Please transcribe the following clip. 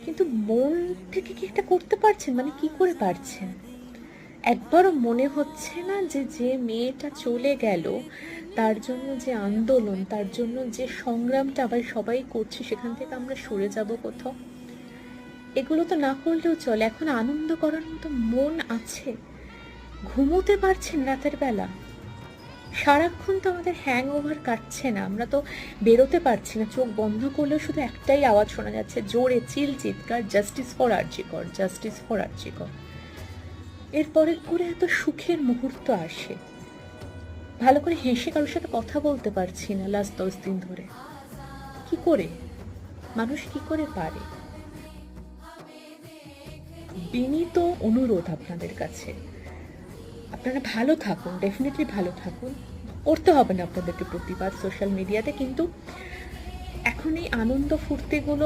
কিন্তু মন থেকে কি এটা করতে পারছেন? মানে কি করে পারছেন? একবারও মনে হচ্ছে না যে যে মেয়েটা চলে গেল তার জন্য যে আন্দোলন, তার জন্য যে সংগ্রামটা আবার সবাই করছে, সেখান থেকে আমরা সরে যাব কোথাও? এগুলো তো না করলেও চলে। এখন আনন্দ করার মতো মন আছে? ঘুমোতে পারছেন রাতের বেলা? সারাক্ষণ তো আমাদের হ্যাংওভার কাটছে না, আমরা তো বেরোতে পারছি না, চোখ বন্ধ করলেও শুধু একটাই আওয়াজ শোনা যাচ্ছে, জোরে চিৎকার, জাস্টিস ফর আরজি কর, জাস্টিস ফর আরজি কর। এরপরে করে এত সুখের মুহূর্ত আসে, ভালো করে হেসে কারোর সাথে কথা বলতে পারছি না লাস্ট 10 দিন ধরে। কি করে মানুষ কি করে পারে? বিনীত অনুরোধ আপনাদের কাছে, আপনারা ভালো থাকুন, ডেফিনেটলি ভালো থাকুন। করতে হবে না আপনাদেরকে প্রতিবাদ সোশ্যাল মিডিয়াতে, কিন্তু এখন এই আনন্দ ফুর্তিগুলো